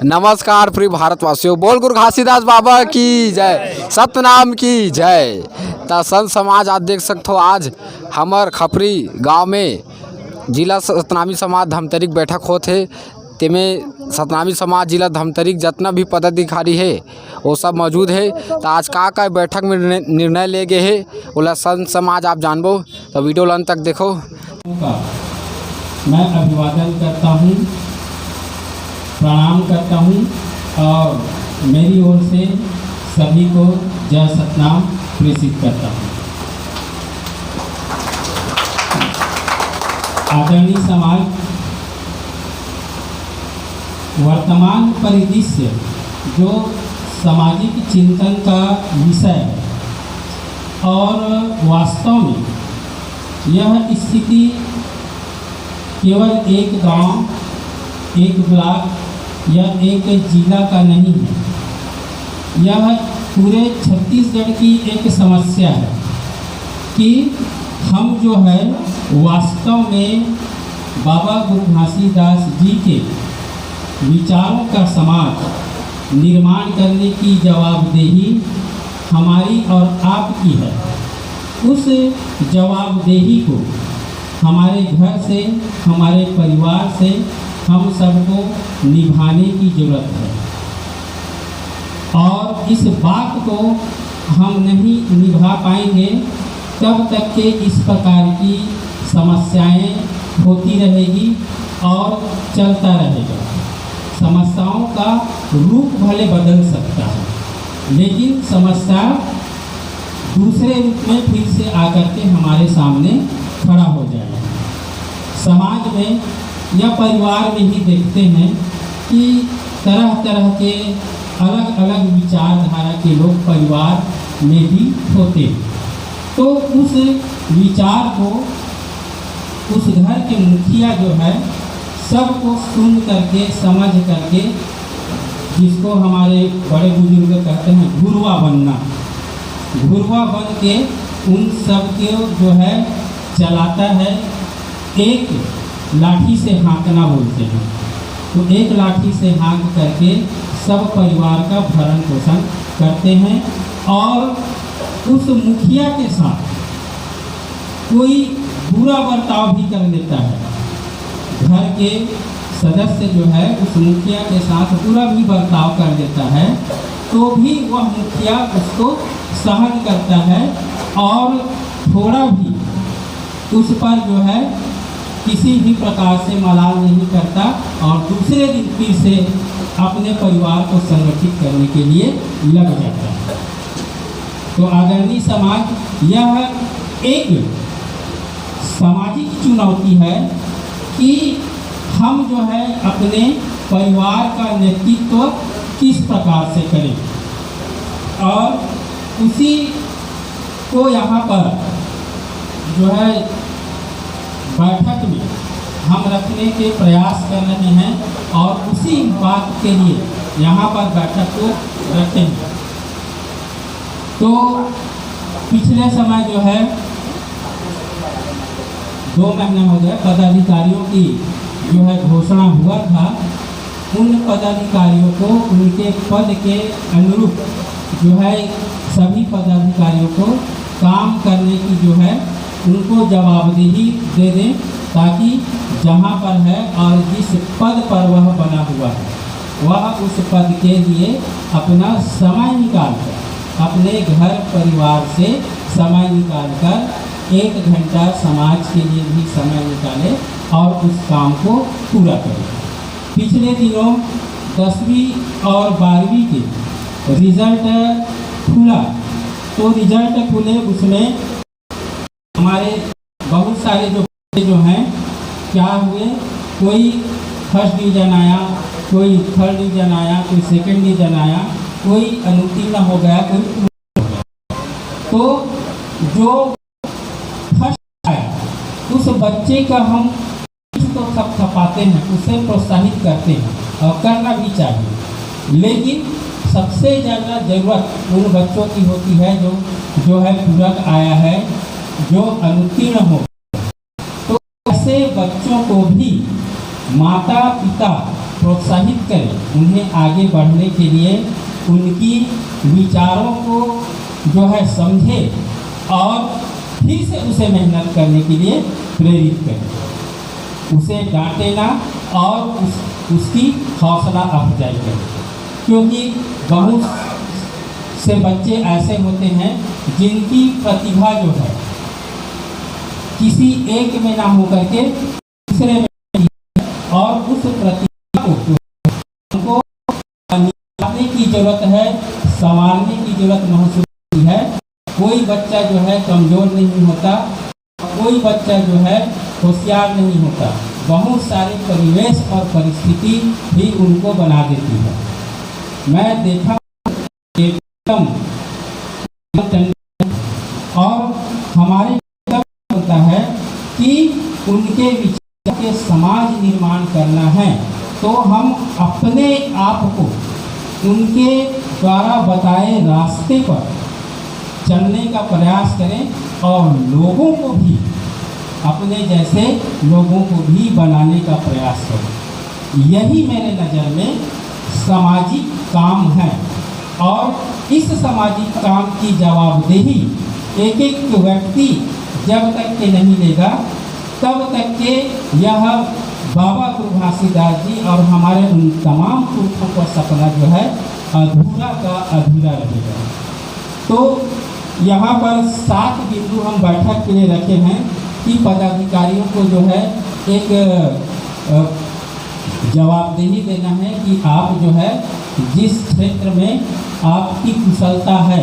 नमस्कार प्रिय भारतवासियों, बोल गुरु घासीदास बाबा की जय, सतनाम की जय। ता संत समाज आज देख सकते हो, आज हमर खपरी गांव में जिला सतनामी समाज धमतरी बैठक होते। तेमें सतनामी समाज जिला धमतरी जितना भी पदाधिकारी है वो सब मौजूद है। तो आज का बैठक में निर्णय ले गए है बोला संत समाज आप जानबो, तो वीडियो अंत तक देखो। मैं अभिवादन करता हूँ, प्रणाम करता हूँ और मेरी ओर से सभी को जय सतनाम प्रेषित करता हूँ। आदरणीय समाज, वर्तमान परिदृश्य जो सामाजिक चिंतन का विषय है और वास्तव में यह स्थिति केवल एक गांव, एक ब्लॉक या एक जिला का नहीं है, यह पूरे छत्तीसगढ़ की एक समस्या है कि हम जो है वास्तव में बाबा गुरु घासीदास जी के विचारों का समाज निर्माण करने की जवाबदेही हमारी और आपकी है। उस जवाबदेही को हमारे घर से, हमारे परिवार से हम सबको निभाने की ज़रूरत है और इस बात को हम नहीं निभा पाएंगे तब तक के इस प्रकार की समस्याएं होती रहेगी और चलता रहेगा। समस्याओं का रूप भले बदल सकता है, लेकिन समस्या दूसरे रूप में फिर से आकर के हमारे सामने खड़ा हो जाएगा। समाज में या परिवार में ही देखते हैं कि तरह तरह के अलग अलग विचारधारा के लोग परिवार में भी होते हैं। तो उस विचार को उस घर के मुखिया जो है सबको सुन करके, समझ करके, जिसको हमारे बड़े बुजुर्ग कहते हैं गुरुआ बनना, गुरुआ बन के उन सब के जो है चलाता है। एक लाठी से हाँकना बोलते हैं, तो एक लाठी से हाँक करके सब परिवार का भरण पोषण करते हैं और उस मुखिया के साथ कोई बुरा बर्ताव भी कर लेता है। घर के सदस्य जो है उस मुखिया के साथ बुरा भी बर्ताव कर लेता है तो भी वह मुखिया उसको सहन करता है और थोड़ा भी उस पर जो है किसी भी प्रकार से मलाल नहीं करता और दूसरे दिन फिर से अपने परिवार को संगठित करने के लिए लग जाता है। तो आदरणीय समाज, यह एक सामाजिक चुनौती है कि हम जो है अपने परिवार का नेतृत्व किस प्रकार से करें और उसी को यहाँ पर जो है बैठक में हम रखने के प्रयास कर रहे हैं और उसी बात के लिए यहाँ पर बैठक को रखेंगे। तो पिछले समय जो है 2 महीने हो गए पदाधिकारियों की जो है घोषणा हुआ था। उन पदाधिकारियों को उनके पद के अनुरूप जो है सभी पदाधिकारियों को काम करने की जो है उनको जवाबदेही दे दें, ताकि जहाँ पर है और जिस पद पर वह बना हुआ है वह उस पद के लिए अपना समय निकाल कर, अपने घर परिवार से समय निकाल कर 1 घंटा समाज के लिए भी समय निकाले और उस काम को पूरा करें। पिछले दिनों 10वीं और 12वीं के रिजल्ट खुला, तो रिजल्ट खुले उसमें हमारे बहुत सारे जो हैं क्या हुए, कोई फर्स्ट डिवीज़न आया, कोई थर्ड डिवीज़न आया, कोई सेकंड डिवीज़न आया, कोई अनुत्तीर्ण हो गया, कोई हो गया। तो जो फर्स्ट आया उस बच्चे का हम तो थपाते हैं, उसे प्रोत्साहित करते हैं और करना भी चाहिए, लेकिन सबसे ज़्यादा ज़रूरत उन बच्चों की होती है जो है पूरक आया है, जो अनुत्तीर्ण हो। तो ऐसे बच्चों को भी माता पिता प्रोत्साहित करें, उन्हें आगे बढ़ने के लिए उनकी विचारों को जो है समझे और फिर से उसे मेहनत करने के लिए प्रेरित करें। उसे डांटे ना और उसकी हौसला अफजाई करें, क्योंकि बहुत से बच्चे ऐसे होते हैं जिनकी प्रतिभा जो है किसी एक में ना होकर के दूसरे में, और उस प्रतिभा को हमको निखारने की जरूरत है, संवारने की जरूरत महसूस होती है। कोई बच्चा जो है कमज़ोर नहीं होता, कोई बच्चा जो है होशियार नहीं होता, बहुत सारे परिवेश और परिस्थिति भी उनको बना देती है। मैं देखा एकदम और हमारे होता है कि उनके विचार के समाज निर्माण करना है, तो हम अपने आप को उनके द्वारा बताए रास्ते पर चलने का प्रयास करें और लोगों को भी, अपने जैसे लोगों को भी बनाने का प्रयास करें। यही मेरे नज़र में सामाजिक काम है, और इस सामाजिक काम की जवाबदेही एक एक व्यक्ति जब तक के नहीं लेगा तब तक के यह बाबा गुरु घासीदास जी और हमारे उन तमाम पुरखों का सपना जो है अधूरा का अधूरा रहेगा। तो यहाँ पर 7 बिंदु हम बैठक के लिए रखे हैं कि पदाधिकारियों को जो है एक जवाबदेही देना है कि आप जो है जिस क्षेत्र में आपकी कुशलता है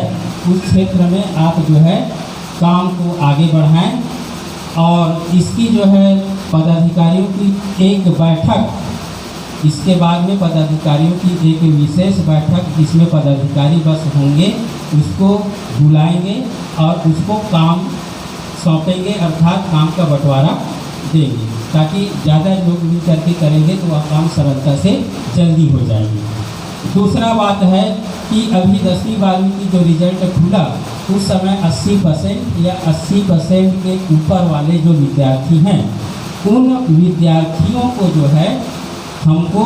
उस क्षेत्र में आप जो है काम को आगे बढ़ाएं, और इसकी जो है पदाधिकारियों की एक बैठक, इसके बाद में पदाधिकारियों की एक विशेष बैठक जिसमें पदाधिकारी बस होंगे उसको बुलाएंगे और उसको काम सौंपेंगे, अर्थात काम का बंटवारा देंगे, ताकि ज़्यादा लोग मिल करके करेंगे तो वह काम सरलता से जल्दी हो जाएगी। दूसरा बात है कि अभी 10वीं 12वीं की जो रिजल्ट खुला उस समय 80% या 80% के ऊपर वाले जो विद्यार्थी हैं उन विद्यार्थियों को जो है हमको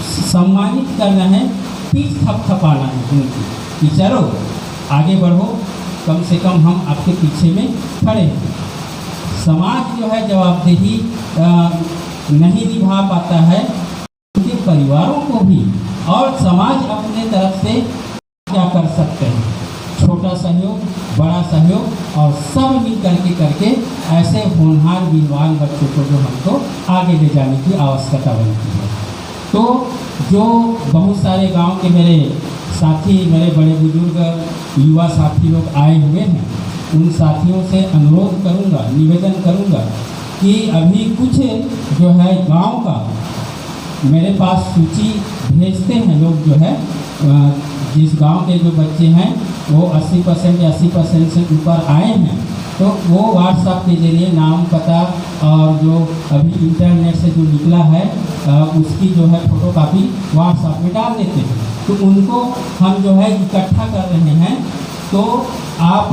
सम्मानित करना है, पीठ थपथपाना है उनकी कि चलो आगे बढ़ो, कम से कम हम आपके पीछे में खड़े हैं। समाज जो है जवाबदेही नहीं निभा पाता है, उनके परिवारों को भी, और समाज अपने तरफ से क्या कर सकते हैं, छोटा सहयोग, बड़ा सहयोग, और सब मिल करके ऐसे होनहार विद्वान बच्चों को जो हमको आगे ले जाने की आवश्यकता बनती है। तो जो बहुत सारे गांव के मेरे साथी, मेरे बड़े बुजुर्ग युवा साथी लोग आए हुए हैं, उन साथियों से अनुरोध करूंगा, निवेदन करूंगा कि अभी कुछ जो है गांव का मेरे पास सूची भेजते हैं लोग, जो है जिस गांव के जो बच्चे हैं वो 80% या 80% से ऊपर आए हैं, तो वो व्हाट्सएप के जरिए नाम, पता और जो अभी इंटरनेट से जो निकला है उसकी जो है फोटोकॉपी व्हाट्सएप में डाल देते हैं। तो उनको हम जो है इकट्ठा कर रहे हैं। तो आप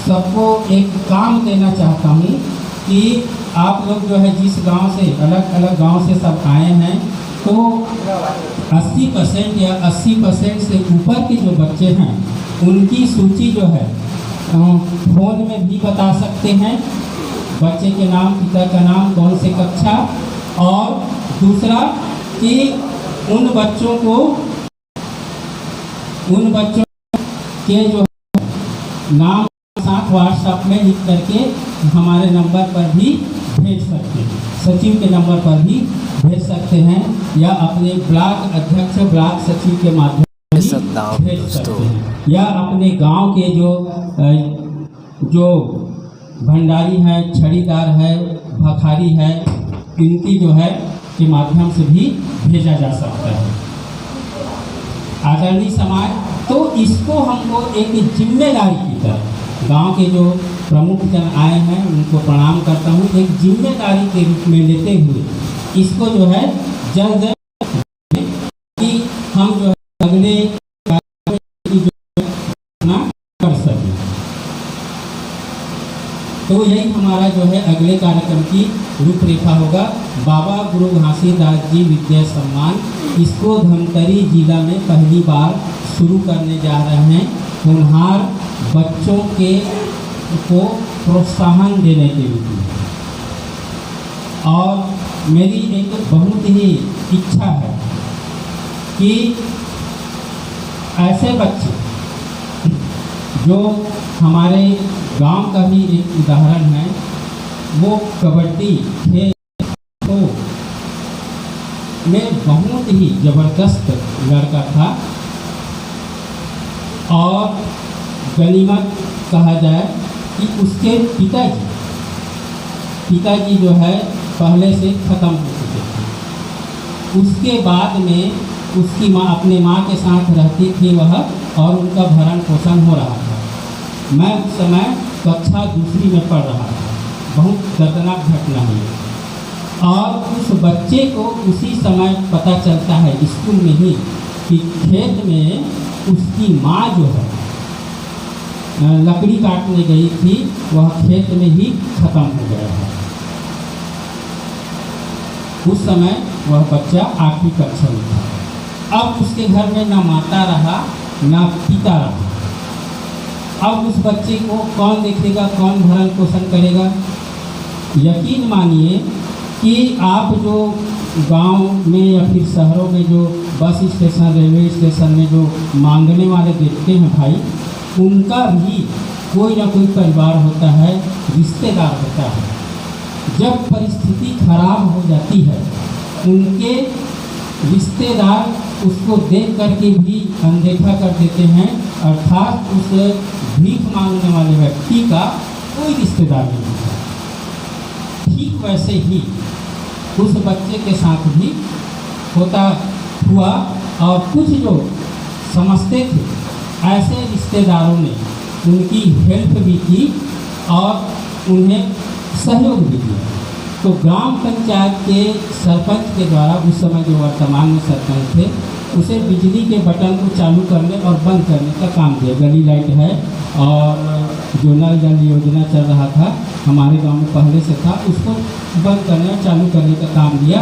सबको एक काम देना चाहता हूँ कि आप लोग जो है जिस गांव से, अलग अलग गांव से सब आए हैं, तो 80% या 80% से ऊपर के जो बच्चे हैं उनकी सूची जो है फ़ोन में भी बता सकते हैं, बच्चे के नाम, पिता का नाम, कौन से कक्षा, और दूसरा कि उन बच्चों के जो नाम साथ व्हाट्सएप में लिख करके हमारे नंबर पर भी भेज सकते हैं, सचिव के नंबर पर भी भेज सकते हैं, या अपने ब्लॉक अध्यक्ष, ब्लॉक सचिव के माध्यम से भेज सकते हैं, या अपने गांव के जो भंडारी हैं, छड़ीदार है, भखारी है, इनकी जो है के माध्यम से भी भेजा जा सकता है। आदरणीय समाज, तो इसको हमको एक जिम्मेदारी की तरह, गांव के जो प्रमुख जन आए हैं उनको प्रणाम करता हूँ, एक जिम्मेदारी के रूप में लेते हुए इसको जो है जल्द कि हम जो है अगले कर सकें। तो यही हमारा जो है अगले कार्यक्रम की रूपरेखा होगा। बाबा गुरु घासीदास जी विद्या सम्मान, इसको धमतरी जिला में पहली बार शुरू करने जा रहे हैं, होनहार बच्चों को प्रोत्साहन देने के लिए। और मेरी एक बहुत ही इच्छा है कि ऐसे बच्चे जो हमारे गांव का ही एक उदाहरण है, वो कबड्डी खेल को में बहुत ही ज़बरदस्त लड़का था और गनीमत कहा जाए कि उसके पिताजी जो है पहले से ख़त्म हो चुके थे। उसके बाद में उसकी माँ अपने माँ के साथ रहती थी वह, और उनका भरण पोषण हो रहा था। मैं उस समय कक्षा दूसरी में पढ़ रहा था। बहुत दर्दनाक घटना हुई और उस बच्चे को उसी समय पता चलता है स्कूल में ही कि खेत में उसकी माँ जो है लकड़ी काटने गई थी, वह खेत में ही ख़त्म हो गया है। उस समय वह बच्चा 8वीं कक्षा में था। अब उसके घर में ना माता रहा ना पिता रहा। अब उस बच्चे को कौन देखेगा, कौन भरण पोषण करेगा? यकीन मानिए कि आप जो गांव में या फिर शहरों में जो बस स्टेशन, रेलवे स्टेशन में जो मांगने वाले देखते हैं भाई, उनका भी कोई ना कोई परिवार होता है, रिश्तेदार होता है। जब परिस्थिति खराब हो जाती है, उनके रिश्तेदार उसको देख करके भी अनदेखा कर देते हैं, अर्थात उस भीख मांगने वाले व्यक्ति का कोई रिश्तेदार नहीं होता। ठीक वैसे ही उस बच्चे के साथ भी हुआ और कुछ जो समझते थे ऐसे रिश्तेदारों ने उनकी हेल्प भी की और उन्हें सहयोग भी दिया। तो ग्राम पंचायत के सरपंच के द्वारा, उस समय जो वर्तमान में सरपंच थे, उसे बिजली के बटन को चालू करने और बंद करने का काम दिया। गली लाइट है और जो नल जल योजना चल रहा था हमारे गांव में पहले से था, उसको बंद करने और चालू करने का काम दिया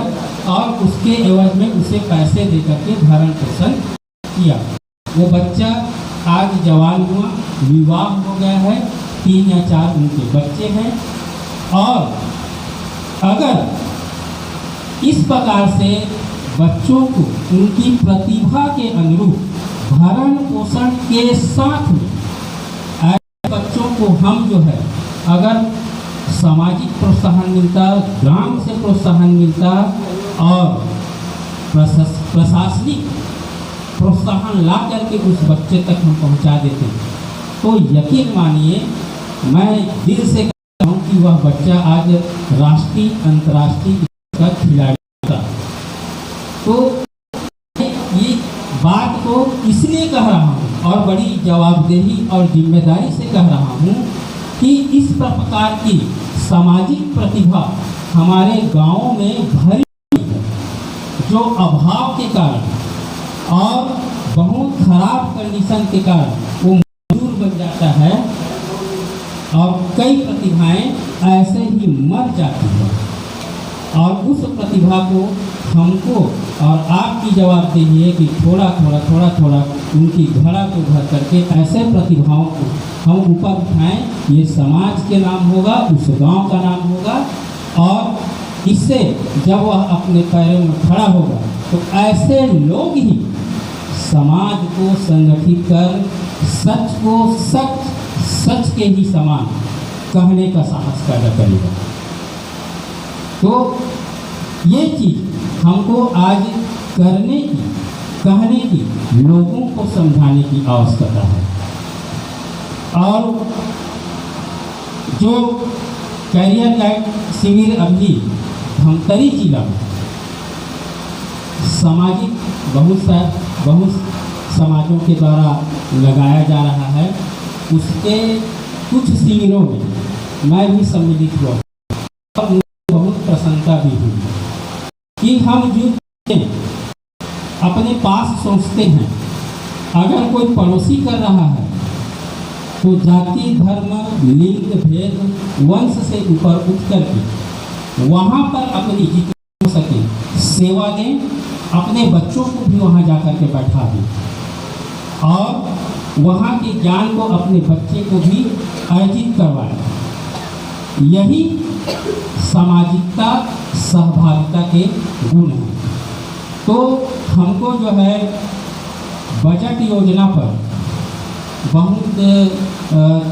और उसके एवज में उसे पैसे दे करके भरण पोषण किया। वो बच्चा आज जवान हुआ, विवाह हो गया है, 3 या 4 उनके बच्चे हैं। और अगर इस प्रकार से बच्चों को उनकी प्रतिभा के अनुरूप भरण पोषण के साथ में ऐसे बच्चों को हम जो है अगर सामाजिक प्रोत्साहन मिलता, ग्राम से प्रोत्साहन मिलता और प्रशासनिक प्रोत्साहन ला करके उस बच्चे तक हम पहुंचा देते, तो यकीन मानिए मैं दिल से कहता हूँ कि वह बच्चा आज राष्ट्रीय अंतर्राष्ट्रीय का खिलाड़ी था। तो ये बात को इसलिए कह रहा हूँ और बड़ी जवाबदेही और जिम्मेदारी से कह रहा हूँ कि इस प्रकार की सामाजिक प्रतिभा हमारे गाँव में भरी है, जो अभाव के कारण और बहुत खराब कंडीशन के कारण वो मजदूर बन जाता है और कई प्रतिभाएं ऐसे ही मर जाती हैं। और उस प्रतिभा को हमको और आपकी जवाबदेही है कि थोड़ा थोड़ा उनकी घड़ा को भर करके ऐसे प्रतिभाओं को हम ऊपर उठाएं। ये समाज के नाम होगा, उस गांव का नाम होगा और इससे जब वह अपने पैरों में खड़ा होगा तो ऐसे लोग ही समाज को संगठित कर सच को सच के ही समान कहने का साहस पैदा करेगा। तो ये चीज़ हमको आज कहने की, लोगों को समझाने की आवश्यकता है। और जो कैरियर गाइड शिविर अभी धमतरी जिला में सामाजिक बहुत समाजों के द्वारा लगाया जा रहा है, उसके कुछ शिविरों में मैं भी सम्मिलित हुआ और मुझे बहुत प्रसन्नता भी हुई कि हम जो अपने पास सोचते हैं, अगर कोई पड़ोसी कर रहा है तो जाति, धर्म, लिंग भेद, वंश से ऊपर उठ करके वहाँ पर अपनी जितनी हो सके सेवा दें, अपने बच्चों को भी वहाँ जा कर के बैठा दें और वहाँ के ज्ञान को अपने बच्चे को भी अर्जित करवाएं। यही सामाजिकता, सहभागिता के गुण हैं। तो हमको जो है बजट योजना पर बहुत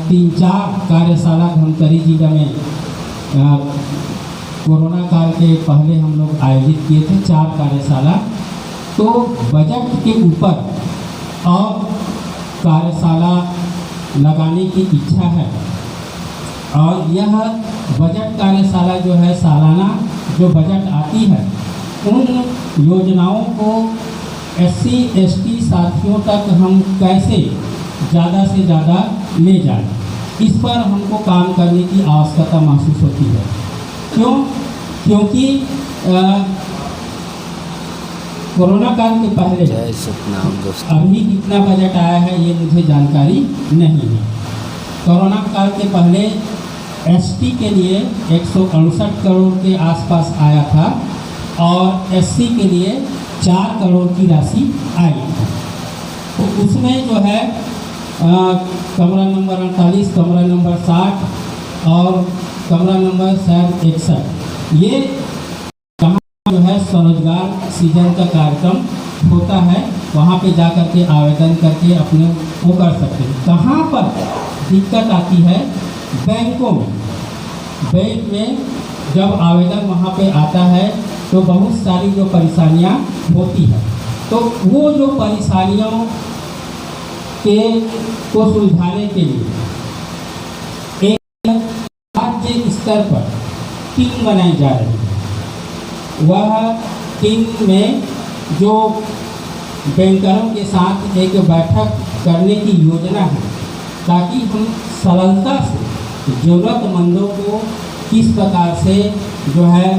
3-4 कार्यशाला धमतरी जिला में कोरोना काल के पहले हम लोग आयोजित किए थे 4 कार्यशाला। तो बजट के ऊपर और कार्यशाला लगाने की इच्छा है और यह बजट कार्यशाला जो है सालाना जो बजट आती है उन योजनाओं को SC ST साथियों तक हम कैसे ज़्यादा से ज़्यादा ले जाएं, इस पर हमको काम करने की आवश्यकता महसूस होती है। क्यों? क्योंकि कोरोना काल के पहले अभी कितना बजट आया है ये मुझे जानकारी नहीं है। कोरोना काल के पहले ST के लिए 168 करोड़ के आसपास आया था और SC के लिए 4 करोड़ की राशि आई थी। तो उसमें जो है कमरा नंबर 48, कमरा नंबर 60 और कमरा नंबर शायद 61 ये कहाँ जो है स्वरोजगार सीजन का कार्यक्रम होता है, वहाँ पे जा कर के आवेदन करके अपने वो कर सकते हैं। कहाँ पर दिक्कत आती है? बैंकों में। बैंक में जब आवेदन वहाँ पे आता है तो बहुत सारी जो परेशानियाँ होती है, तो वो जो परेशानियों को सुलझाने के लिए एक राज्य स्तर पर टीम बनाई जा रही है। वह टीम में जो बैंकरों के साथ एक बैठक करने की योजना है ताकि हम सरलता से ज़रूरतमंदों को किस प्रकार से जो है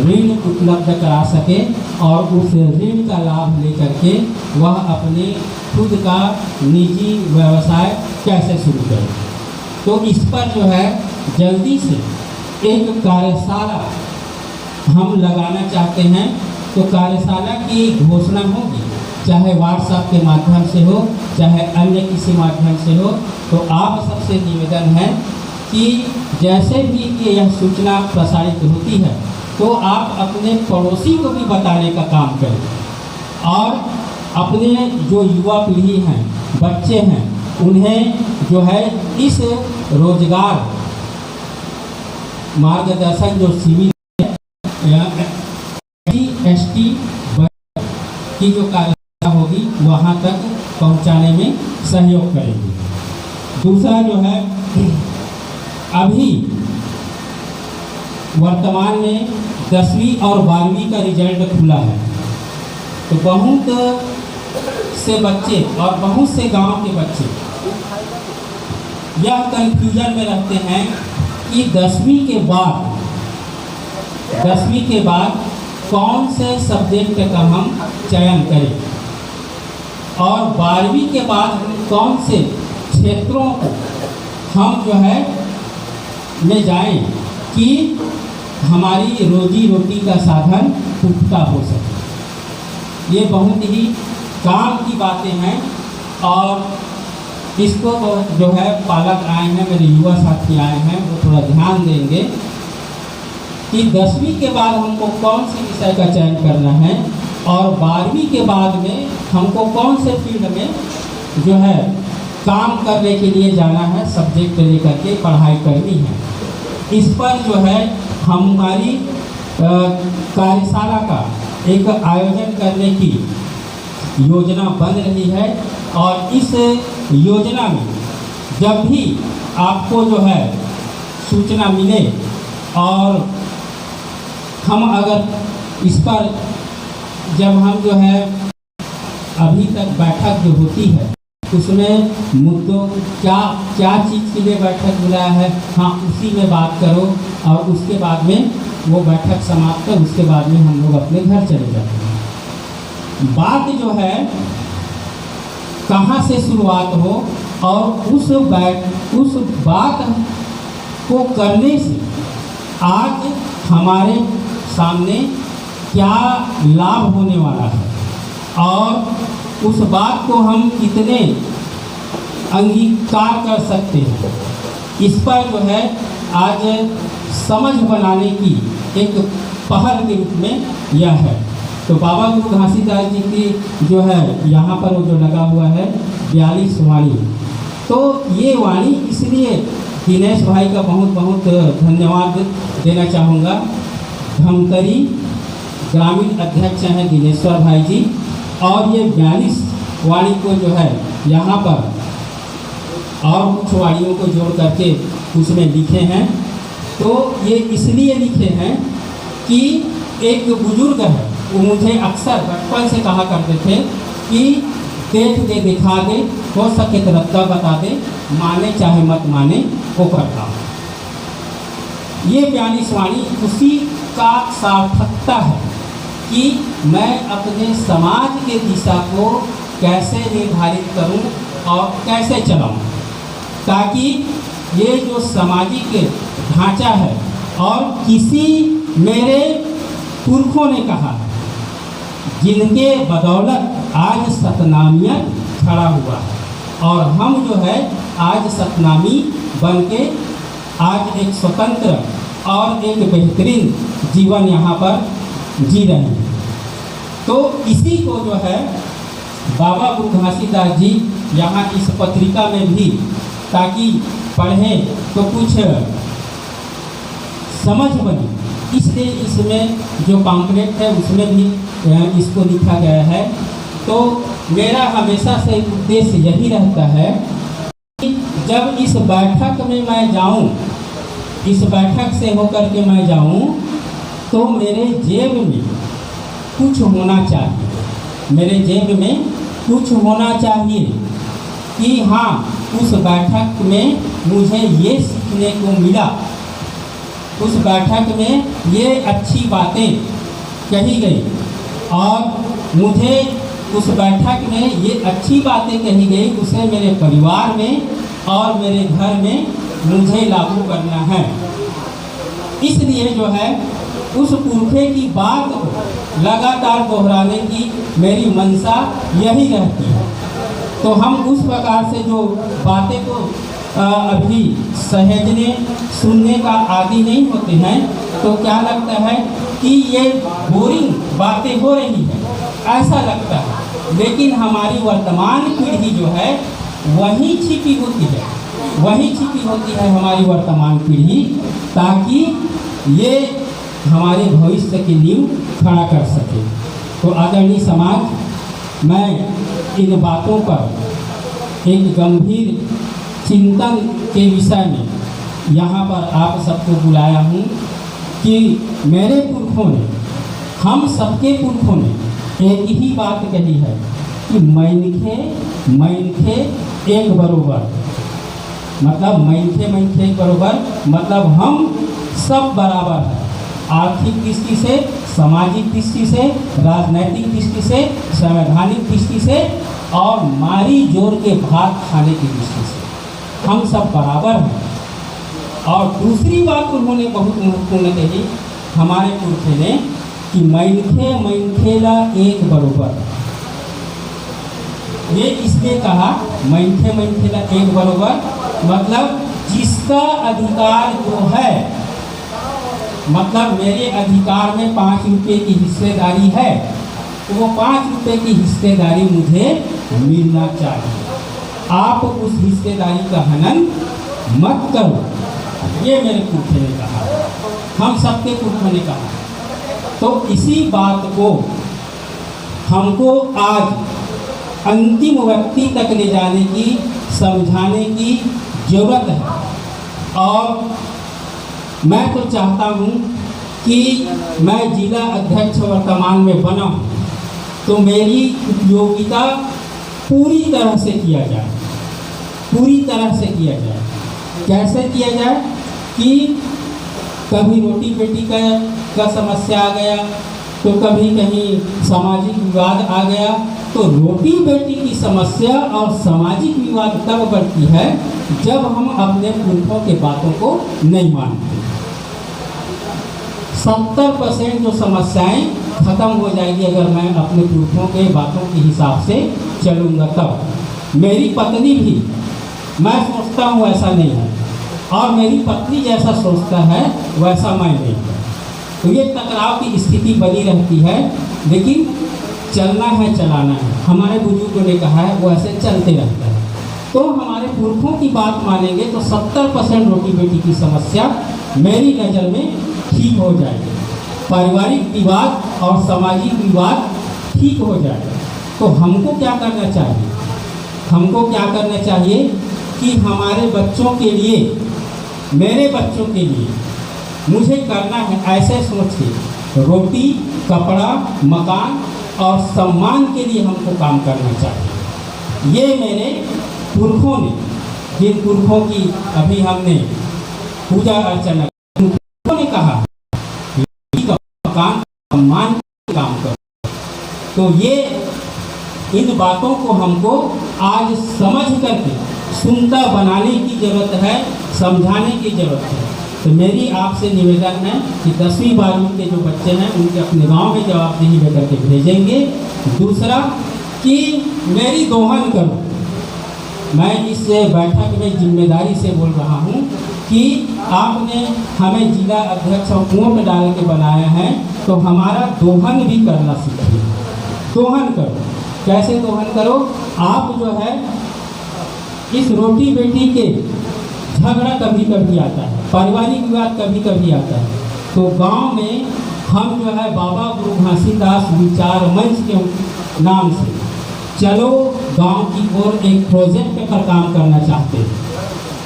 ऋण उपलब्ध करा सके और उस ऋण का लाभ लेकर के वह अपने खुद का निजी व्यवसाय कैसे शुरू करे। तो इस पर जो है जल्दी से एक कार्यशाला हम लगाना चाहते हैं। तो कार्यशाला की घोषणा होगी, चाहे व्हाट्सएप के माध्यम से हो, चाहे अन्य किसी माध्यम से हो। तो आप सबसे निवेदन है कि जैसे भी यह सूचना प्रसारित होती है तो आप अपने पड़ोसी को भी बताने का काम करें और अपने जो युवा पीढ़ी हैं, बच्चे हैं, उन्हें जो है इस रोजगार मार्गदर्शन जो शिविर ST की जो कार्यशाला होगी वहाँ तक पहुँचाने में सहयोग करेंगे। दूसरा जो है अभी वर्तमान में 10वीं और 12वीं का रिजल्ट खुला है। तो बहुत से बच्चे और बहुत से गांव के बच्चे यह कंफ्यूजन में रहते हैं कि 10वीं के बाद कौन से सब्जेक्ट का हम चयन करें और 12वीं के बाद हम कौन से क्षेत्रों को हम जो है ले जाएं कि हमारी रोजी रोटी का साधन पुख्ता हो सके। ये बहुत ही काम की बातें हैं और इसको जो है पालक आए हैं, मेरे युवा साथी आए हैं, वो थोड़ा ध्यान देंगे कि 10वीं के बाद हमको कौन से विषय का चयन करना है और 12वीं के बाद में हमको कौन से फील्ड में जो है काम करने के लिए जाना है, सब्जेक्ट लेकर के पढ़ाई करनी है। इस पर जो है हमारी कार्यशाला का एक आयोजन करने की योजना बन रही है और इस योजना में जब भी आपको जो है सूचना मिले और हम अगर इस पर जब हम जो है अभी तक बैठक जो होती है उसमें मुद्दों क्या चीज़ के लिए बैठक बुलाया है, हाँ उसी में बात करो और उसके बाद में वो बैठक समाप्त कर उसके बाद में हम लोग अपने घर चले जाते हैं। बात जो है कहाँ से शुरुआत हो और उस बात को करने से आज हमारे सामने क्या लाभ होने वाला है और उस बात को हम कितने अंगीकार कर सकते हैं, इस पर जो है आज समझ बनाने की एक पहल के रूप में यह है। तो बाबा गुरु घासीदास जी की जो है यहाँ पर वो जो लगा हुआ है 42 वाणी, तो ये वाणी इसलिए दिनेश भाई का बहुत बहुत धन्यवाद देना चाहूँगा। धमतरी ग्रामीण अध्यक्ष हैं दिनेश्वर भाई जी, और ये 42 वाणी को जो है यहाँ पर और कुछ वाणियों को जोड़ करके उसमें लिखे हैं। तो ये इसलिए लिखे हैं कि एक बुजुर्ग है, वो मुझे अक्सर बचपन से कहा करते थे कि देख दे दिखा दे, हो सके तो रत्ता बता दे, माने चाहे मत माने वो करता हूँ। ये 42 वाणी उसी का सार्थकता है कि मैं अपने समाज के दिशा को कैसे निर्धारित करूं और कैसे चलाऊं, ताकि ये जो सामाजिक ढांचा है और किसी मेरे पुरखों ने कहा जिनके बदौलत आज सतनामियत खड़ा हुआ है और हम जो है आज सतनामी बन के आज एक स्वतंत्र और एक बेहतरीन जीवन यहाँ पर जी रहे हैं। तो इसी को जो है बाबा गुरु घासीदास जी यहाँ इस पत्रिका में भी, ताकि पढ़ें तो कुछ समझ बने, इसलिए इसमें जो पम्फलेट है उसमें भी इसको लिखा गया है। तो मेरा हमेशा से उद्देश्य यही रहता है कि जब इस बैठक में मैं जाऊं, इस बैठक से होकर के मैं जाऊं, तो मेरे जेब में कुछ होना चाहिए, मेरे जेब में कुछ होना चाहिए कि हाँ उस बैठक में मुझे ये सीखने को मिला, उस बैठक में ये अच्छी बातें कही गई और मुझे उस बैठक में ये अच्छी बातें कही गई, उसे मेरे परिवार में और मेरे घर में मुझे लागू करना है। इसलिए जो है उस पुरखे की बात को लगातार दोहराने की मेरी मंशा यही रहती है। तो हम उस प्रकार से जो बातें को अभी सहेजने सुनने का आदि नहीं होते हैं, तो क्या लगता है कि ये बोरिंग बातें हो रही है, ऐसा लगता है। लेकिन हमारी वर्तमान पीढ़ी जो है वही छिपी होती है, वही छिपी होती है हमारी वर्तमान पीढ़ी, ताकि ये हमारे भविष्य की नींव खड़ा कर सके। तो आदरणीय समाज, मैं इन बातों पर एक गंभीर चिंतन के विषय में यहाँ पर आप सबको बुलाया हूँ कि मेरे पुरखों ने, हम सबके पुरखों ने एक ही बात कही है कि मैनखे एक बरोबर, मतलब मैनखे एक बरोबर, मतलब हम सब बराबर हैं, आर्थिक दृष्टि से, सामाजिक दृष्टि से, राजनैतिक दृष्टि से, संवैधानिक दृष्टि से और मारी जोर के भात खाने की दृष्टि से हम सब बराबर हैं। और दूसरी बात उन्होंने बहुत महत्वपूर्ण कही हमारे पुरखे ने कि मैनखेला एक बरोबर। ये इसलिए कहा मैनखेला एक बरोबर, मतलब जिसका अधिकार जो है, मतलब मेरे अधिकार में 5 रुपये की हिस्सेदारी है, तो वो 5 रुपये की हिस्सेदारी मुझे मिलना चाहिए। आप उस हिस्सेदारी का हनन मत करो, ये मेरे पुरखे ने कहा, हम सबके पुरखों ने कहा। तो इसी बात को हमको आज अंतिम व्यक्ति तक ले जाने की, समझाने की ज़रूरत है। और मैं तो चाहता हूँ कि मैं जिला अध्यक्ष वर्तमान में बना हूँ, तो मेरी उपयोगिता पूरी तरह से किया जाए, पूरी तरह से किया जाए। कैसे किया जाए कि कभी रोटी बेटी का समस्या आ गया, तो कभी कहीं सामाजिक विवाद आ गया, तो रोटी बेटी की समस्या और सामाजिक विवाद तब बढ़ती है जब हम अपने पुरखों के बातों को नहीं मानते। 70% जो समस्याएं खत्म हो जाएगी अगर मैं अपने पुरखों के बातों के हिसाब से चलूँगा तब। मेरी पत्नी भी, मैं सोचता हूँ ऐसा नहीं है, और मेरी पत्नी जैसा सोचता है वैसा मैं नहीं है, तो ये टकराव की स्थिति बनी रहती है। लेकिन चलना है, चलाना है, हमारे बुजुर्गों ने कहा है, वो ऐसे चलते रहता है। तो हमारे पुरखों की बात मानेंगे तो 70% रोटी बेटी की समस्या मेरी नज़र में ठीक हो जाएगी, पारिवारिक विवाद और सामाजिक विवाद ठीक हो जाएगा। तो हमको क्या करना चाहिए? हमको क्या करना चाहिए कि हमारे बच्चों के लिए, मेरे बच्चों के लिए मुझे करना है ऐसे सोच के रोटी, कपड़ा, मकान और सम्मान के लिए हमको काम करना चाहिए। ये मेरे पुरखों ने, जिन पुरखों की अभी हमने पूजा अर्चना, उन्होंने कहा मकान सम्मान के काम करो। तो ये इन बातों को हमको आज समझ करके सुनता बनाने की ज़रूरत है, समझाने की ज़रूरत है। तो मेरी आपसे निवेदन है कि 10वीं 12वीं के जो बच्चे हैं उनके अपने गांव में जवाबदेही लेकर के भेजेंगे। दूसरा कि मेरी दोहन करो, मैं इस बैठक में जिम्मेदारी से बोल रहा हूं कि आपने हमें जिला अध्यक्ष और वोट डाल के बनाया है, तो हमारा दोहन भी करना सीखिए। दोहन करो, कैसे दोहन करो? आप जो है इस रोटी बेटी के झगड़ा कभी कभी आता है, पारिवारिक विवाद कभी कभी आता है, तो गांव में हम जो है बाबा गुरु घासीदास विचार मंच के नाम से चलो गांव की ओर एक प्रोजेक्ट पर काम करना चाहते हैं।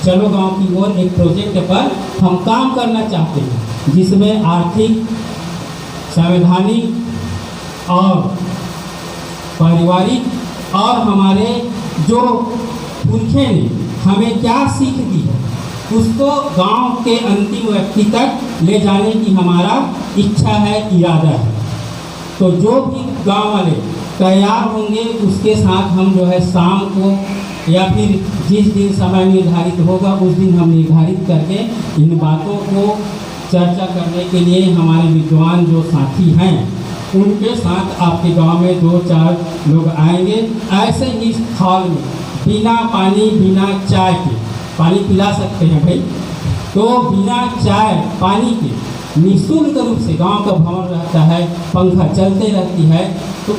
चलो गांव की ओर एक प्रोजेक्ट पर हम काम करना चाहते हैं, जिसमें आर्थिक, संवैधानिक और पारिवारिक और हमारे जो पुरखे ने हमें क्या सीख दी है उसको गांव के अंतिम व्यक्ति तक ले जाने की हमारा इच्छा है, इरादा है। तो जो भी गांव वाले तैयार होंगे उसके साथ हम जो है शाम को या फिर जिस दिन समय निर्धारित होगा उस दिन हम निर्धारित करके इन बातों को चर्चा करने के लिए हमारे विद्वान जो साथी हैं उनके साथ आपके गांव में 2-4 लोग आएंगे। ऐसे ही हॉल में बिना पानी, बिना चाय के, पानी पिला सकते हैं भाई, तो बिना चाय पानी के निःशुल्क रूप से गांव का भवन रहता है, पंखा चलते रहती है, तो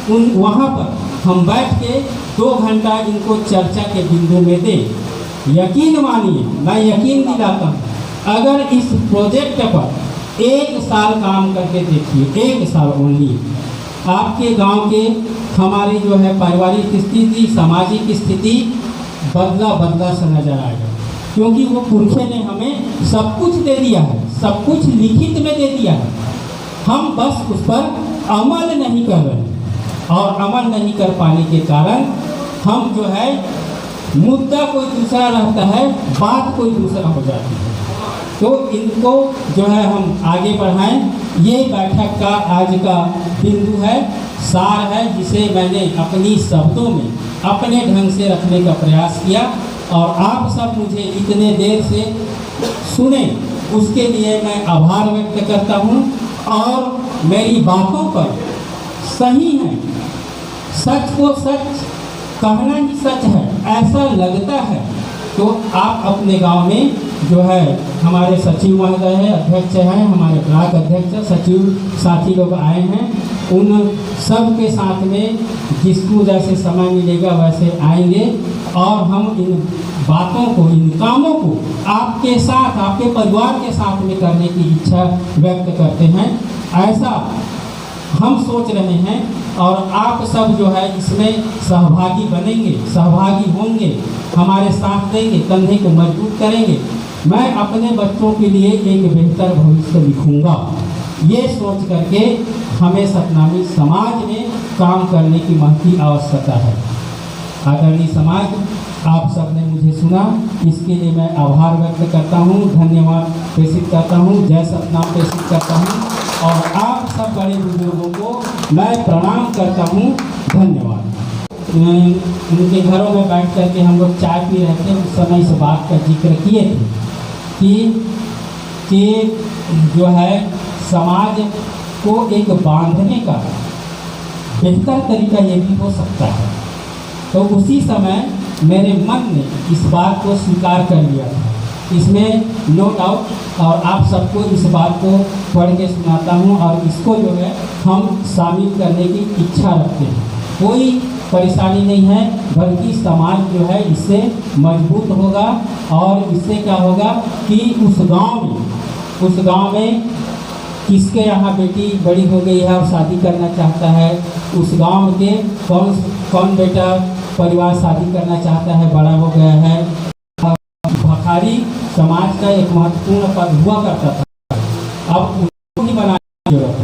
उन वहाँ पर हम बैठ के 2 घंटा इनको चर्चा के बिंदु में दें। यकीन मानिए, मैं यकीन दिलाता हूँ, अगर इस प्रोजेक्ट पर 1 साल काम करके देखिए, 1 साल ओनली, आपके गांव के हमारी जो है पारिवारिक स्थिति, सामाजिक स्थिति बदला सा नजर आएगा। क्योंकि वो पुरखे ने हमें सब कुछ दे दिया है, सब कुछ लिखित में दे दिया है, हम बस उस पर अमल नहीं कर रहे हैं, और अमल नहीं कर पाने के कारण हम जो है मुद्दा कोई दूसरा रहता है, बात कोई दूसरा हो जाती है। तो इनको जो है हम आगे बढ़ाएं। ये बैठक का आज का बिंदु है, सार है, जिसे मैंने अपनी शब्दों में अपने ढंग से रखने का प्रयास किया, और आप सब मुझे इतने देर से सुने उसके लिए मैं आभार व्यक्त करता हूँ। और मेरी बातों पर सही है, सच को सच कहना ही सच है ऐसा लगता है, तो आप अपने गांव में जो है हमारे सचिव महोदय हैं, अध्यक्ष हैं, हमारे ब्लॉक अध्यक्ष, सचिव साथी लोग आए हैं, उन सब के साथ में जिसको जैसे समय मिलेगा वैसे आएंगे, और हम इन बातों को, इन कामों को आपके साथ, आपके परिवार के साथ में करने की इच्छा व्यक्त करते हैं, ऐसा हम सोच रहे हैं। और आप सब जो है इसमें सहभागी बनेंगे, सहभागी होंगे, हमारे साथ देंगे, कंधे को मजबूत करेंगे। मैं अपने बच्चों के लिए एक बेहतर भविष्य लिखूंगा, ये सोच करके हमें सतनामी समाज में काम करने की महती आवश्यकता है। आदरणीय समाज, आप सब ने मुझे सुना, इसके लिए मैं आभार व्यक्त करता हूँ, धन्यवाद प्रेषित करता हूँ, जय सतनाम प्रेषित करता हूँ। और आप सब बड़े बुजुर्गों को मैं प्रणाम करता हूँ। धन्यवाद। उनके घरों में बैठ कर के हम लोग चाय पी रहे थे, उस समय इस बात का जिक्र किए थे कि जो है समाज को एक बांधने का बेहतर तरीका ये भी हो सकता है। तो उसी समय मेरे मन ने इस बात को स्वीकार कर लिया था, इसमें नो डाउट। और आप सबको इस बात को पढ़ के सुनाता हूँ और इसको जो है हम शामिल करने की इच्छा रखते हैं। कोई परेशानी नहीं है, बल्कि समाज जो है इससे मजबूत होगा। और इससे क्या होगा कि उस गांव में किसके यहाँ बेटी बड़ी हो गई है और शादी करना चाहता है, उस गांव के कौन बेटा परिवार शादी करना चाहता है, बड़ा हो गया है। भखारी समाज का एक महत्वपूर्ण पद हुआ करता था, अब उनको ही बनाने की जरूरत है।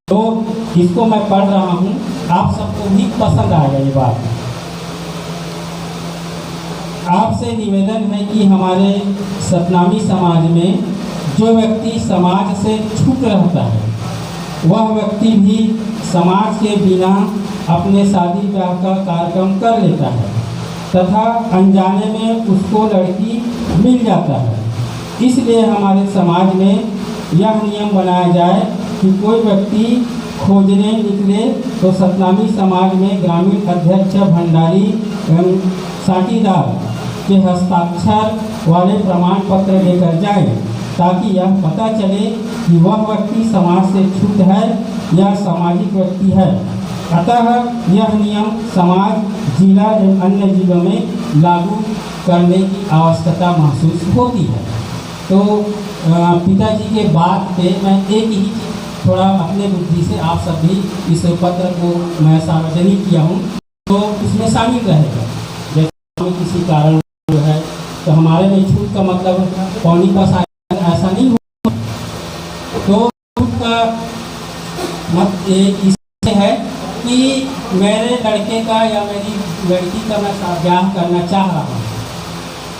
तो इसको मैं पढ़ रहा हूँ, आप सबको भी पसंद आएगा ये बात। आपसे निवेदन है कि हमारे सतनामी समाज में जो व्यक्ति समाज से छूट रहता है, वह व्यक्ति भी समाज के बिना अपने शादी ब्याह का कार्यक्रम कर लेता है तथा अनजाने में उसको लड़की मिल जाता है। इसलिए हमारे समाज में यह नियम बनाया जाए कि कोई व्यक्ति खोजने निकले तो सतनामी समाज में ग्रामीण अध्यक्ष भंडारी एवं साटीदार के हस्ताक्षर वाले प्रमाण पत्र लेकर जाए, ताकि यह पता चले कि वह व्यक्ति समाज से छूट है या सामाजिक व्यक्ति है। अतः यह नियम समाज, जिला एवं अन्य जिलों में लागू करने की आवश्यकता महसूस होती है। तो पिताजी के बात पे मैं एक ही थोड़ा अपने बुद्धि से आप सभी इस पत्र को मैं सार्वजनिक किया हूँ, तो इसमें शामिल रहेगा। जैसे किसी कारण जो है तो हमारे में छूट का मतलब पौनी पास ऐसा नहीं हो, तो छूट का मत इससे है कि मेरे लड़के का या मेरी लड़की का मैं ब्याह करना चाह रहा हूँ,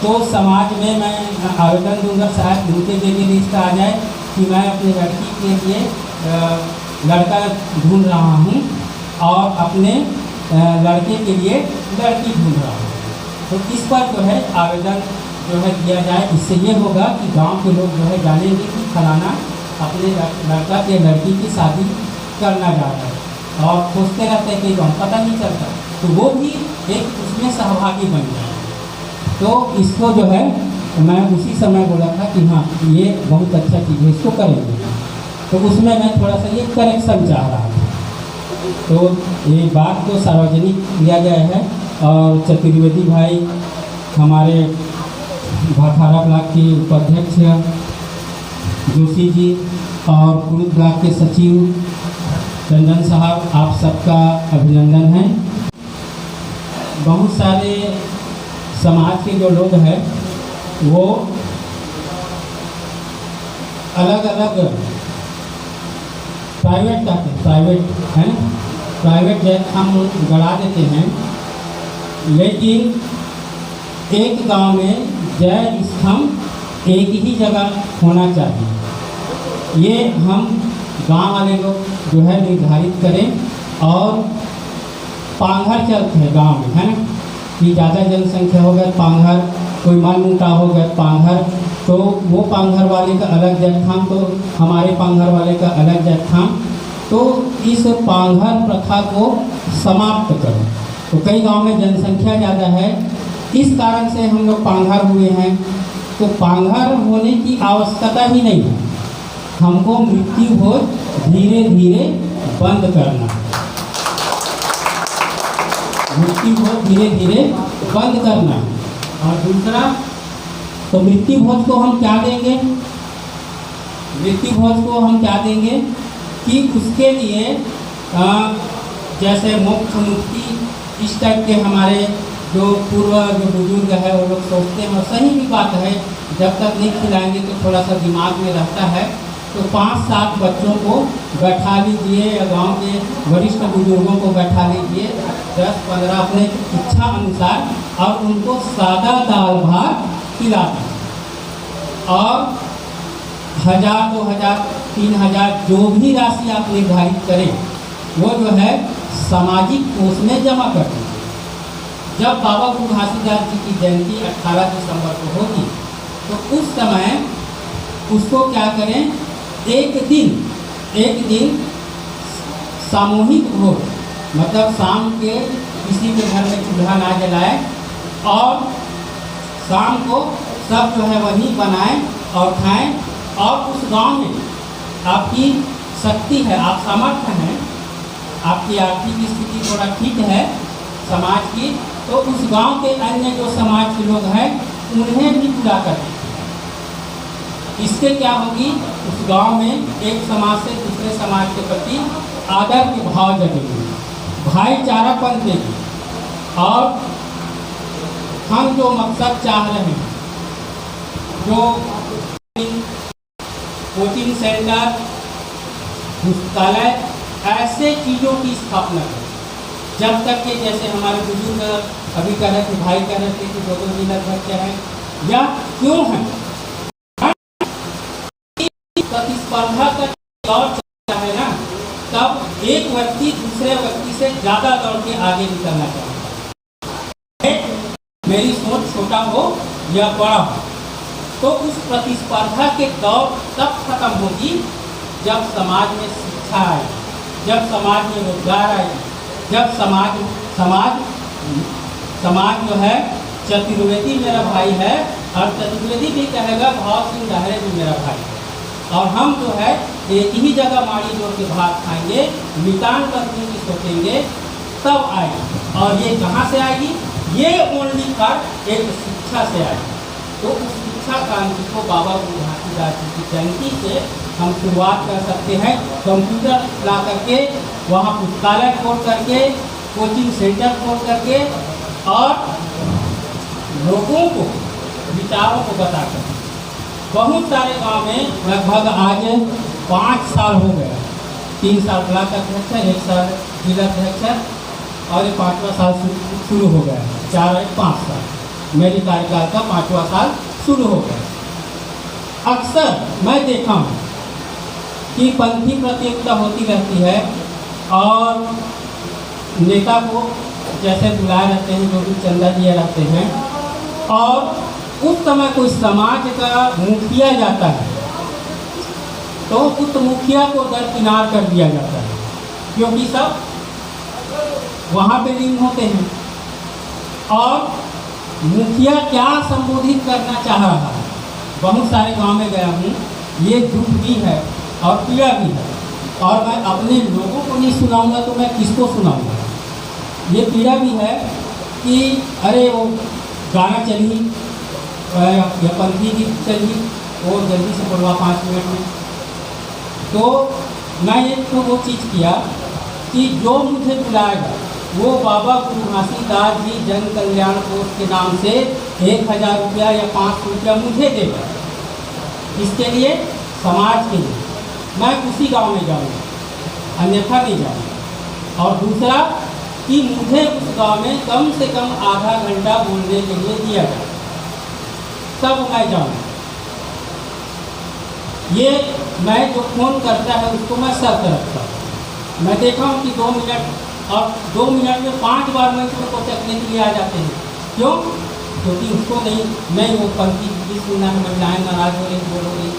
तो समाज में मैं आवेदन दूंगा, शायद उनके जरिए रिश्ता आ जाए कि मैं अपनी लड़की के लिए लड़का ढूंढ रहा हूँ और अपने लड़के के लिए लड़की ढूंढ रहा हूँ। तो इस पर जो है आवेदन जो है दिया जाए। इससे ये होगा कि गांव के लोग जो है जानेंगे कि फलाना अपने लड़का या लड़की की शादी करना जा रहा है और खोजते रहते हैं, कई बार पता नहीं चलता, तो वो भी एक उसमें सहभागी बन जाए। तो इसको जो है मैं उसी समय बोला था कि हाँ ये बहुत अच्छा चीज़ है, इसको करेंगे। तो उसमें मैं थोड़ा सा ये करेक्शन चाह रहा था, तो ये बात को सार्वजनिक किया गया है। और चतुर्वेदी भाई हमारे भाखारा ब्लॉक के उपाध्यक्ष जोशी जी और कुरुद ब्लॉक के सचिव चंदन साहब, आप सबका अभिनंदन है। बहुत सारे समाज के जो लोग हैं वो अलग अलग प्राइवेट जैसे हम गढ़ा देते हैं, लेकिन एक गांव में जय स्तंभ एक ही जगह होना चाहिए। ये हम गांव वाले लोग जो है निर्धारित करें। और पांघर चलते हैं गांव में, है ना, कि ज़्यादा जनसंख्या हो गया पांघर, कोई मन मुटाव हो गया पांघर, तो वो पांघर वाले का अलग जगथाम, तो हमारे पांघर वाले का अलग जगथाम। तो इस पांघर प्रथा को समाप्त करो। तो कई गांव में जनसंख्या ज़्यादा है, इस कारण से हम लोग पांघर हुए हैं। तो पांघर होने की आवश्यकता ही नहीं है, हमको मृत्यु भोज धीरे धीरे बंद करना, मृत्यु भोज धीरे धीरे बंद करना। और दूसरा, तो मृत्यु भोज को हम क्या देंगे, मृत्यु भोज को हम क्या देंगे कि उसके लिए जैसे मोक्ष मुक्ति इस टाइप के हमारे जो पूर्व जो बुजुर्ग है वो लोग सोचते हैं, और सही भी बात है, जब तक नहीं खिलाएंगे तो थोड़ा सा दिमाग में रहता है। तो 5-7 बच्चों को बैठा लीजिए या गांव के वरिष्ठ बुजुर्गों को बैठा लीजिए, 10-15 अपने इच्छा अनुसार, और उनको सादा दाल भात खिलाते हैं। और 1000-2000 3,000 जो भी राशि आप निर्धारित करें वो जो है सामाजिक कोष में जमा कर दें। जब बाबा गुरु घासीदास जी की जयंती 18 दिसंबर को होगी तो उस समय उसको क्या करें, एक दिन सामूहिक भोज, मतलब शाम के किसी के घर में चूल्हा ना जलाए और शाम को सब जो है वही बनाएं और खाएं। और उस गांव में आपकी शक्ति है, आप सामर्थ्य हैं, आपकी आर्थिक स्थिति थोड़ा ठीक है समाज की, तो उस गांव के अन्य जो समाज के लोग हैं उन्हें भी बुला कर दें। इससे क्या होगी, उस गांव में एक समाज से दूसरे समाज के प्रति आदर के भाव जगेंगे, भाईचारापन देगी। और हम जो मकसद चाह रहे हैं, जो कोचिंग सेंटर, पुस्तकालय, ऐसे चीज़ों की स्थापना करें। जब तक कि जैसे हमारे बुजुर्ग अभी कह रहे थे, भाई कह रहे थे कि 2-2 जिलाध्यक्ष हैं या क्यों हैं, प्रतिस्पर्धा का दौर चलता है ना, तब एक व्यक्ति दूसरे व्यक्ति से ज़्यादा दौड़ के आगे निकलना चाहता है। मेरी सोच छोटा हो या बड़ा हो, तो उस प्रतिस्पर्धा के दौर तब खत्म होगी जब समाज में शिक्षा आए, जब समाज में रोजगार आए, जब समाज जो है, चतुर्वेदी मेरा भाई है और चतुर्वेदी भी कहेगा भाव सिंह लहरे भी मेरा भाई है, और हम जो है एक ही जगह माड़ी जोड़ के भात खाएंगे, मितान पत्नी की सोचेंगे, तब आएगी। और ये कहाँ से आएगी, ये ओनली कर एक शिक्षा से आएगी। तो उस शिक्षा क्रांति को बाबा गुरु घासीदास जी की जयंती से हम शुरुआत कर सकते हैं। कंप्यूटर ला करके, वहाँ पुस्तकालय खोल करके, कोचिंग सेंटर खोल करके, और लोगों को विचारों को बता कर। बहुत सारे गांव में लगभग आज 5 साल हो गया, 3 साल ब्लॉक अध्यक्ष है, 1 साल जिलाध्यक्ष है, और ये 5वां साल शुरू हो गया है। 4-5 साल मेरी कार्यकाल का 5वां साल शुरू हो गया। अक्सर मैं देखा हूँ कि पंथी प्रतियोगिता होती रहती है और नेता को जैसे बुलाए रहते हैं, जो भी चंदा दिए रहते हैं, और उस समय कोई समाज का मुखिया जाता है तो उस मुखिया को दरकिनार कर दिया जाता है, क्योंकि सब वहाँ पे लीन होते हैं। और मुखिया क्या संबोधित करना चाह रहा है, बहुत सारे गांव में गया हूँ, ये दुख भी है और पीड़ा भी है, और मैं अपने लोगों को नहीं सुनाऊंगा तो मैं किसको सुनाऊंगा। ये पीड़ा भी है कि अरे वो गाना चली या पंथी गीत चली, वो जल्दी से बोलवा 5 मिनट में। तो मैं एक तो वो चीज़ किया कि जो मुझे बुलाएगा वो बाबा गुरु घासीदास जी जन कल्याण कोष के नाम से 1,000 रुपया या 500 रुपया मुझे देगा। इसके लिए समाज के लिए मैं उसी गांव में जाऊँगा, अन्यथा नहीं जाऊँगा। और दूसरा कि मुझे उस गांव में कम से कम आधा घंटा बोलने के लिए दिया जाए, तब मैं जाऊँगा। ये मैं जो फ़ोन करता है उसको मैं शर्त रखता हूँ। मैं देखा हूँ कि 2 मिनट, और 2 मिनट में 5 बार मंच में को चकने के लिए आ जाते हैं। क्यों? क्योंकि उसको नहीं वो पंथी भी सुनना है, महिलाएँ नाराज हो रही, बोल रही।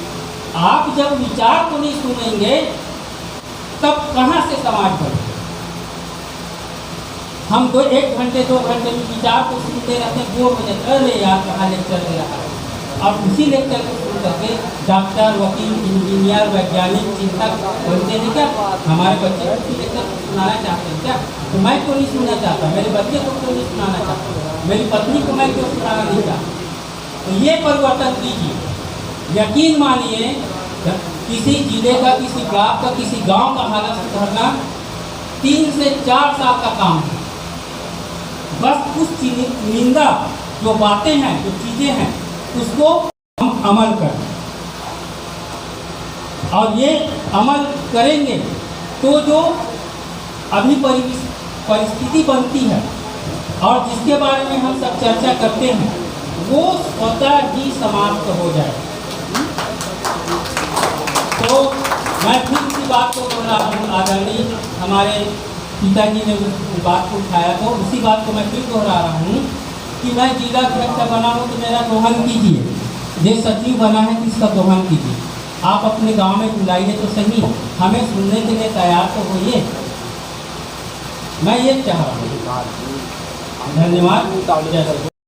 आप जब विचार को नहीं सुनेंगे तब कहाँ से समाज बढ़ेगा। हम 1 घंटे 2 घंटे में विचार को सुनते रहते हैं, बोर हो जाते, अरे यार कहाँ लेक्चर दे रहा है। और उसी लेक्चर को सुन करके डॉक्टर, वकील, इंजीनियर, वैज्ञानिक, चिंतक बोलते हैं क्या हमारे बच्चे को उसी लेक्चर को सुनाना चाहते हैं क्या? तो मैं क्यों नहीं सुनना चाहता, मेरे बच्चे को क्यों नहीं सुनाना चाहता, मेरी पत्नी को मैं क्यों सुनाना नहीं चाहता। तो ये परिवर्तन कीजिए। यकीन मानिए, किसी जिले का, किसी ब्लॉक का, किसी गांव का हालत सुधारना 3 से 4 साल का काम है। बस उस चुनिंदा जो बातें हैं, जो चीज़ें हैं, उसको हम अमल करें। और ये अमल करेंगे तो जो अभी परिस्थिति बनती है और जिसके बारे में हम सब चर्चा करते हैं, वो स्वतः ही समाप्त हो जाए। तो मैं फिर उसी बात को दोहरा रहा हूँ, आदरणीय हमारे पिताजी ने उस बात को उठाया तो उसी बात को मैं फिर दोहरा रहा हूँ कि मैं जिला कलेक्टर बना हूँ तो मेरा दोहन कीजिए, देश सचिव बना है तो इसका दोहन कीजिए। आप अपने गांव में बुलाइए तो सही, हमें सुनने के लिए तैयार तो होइए। मैं ये चाह रहा हूँ। धन्यवाद।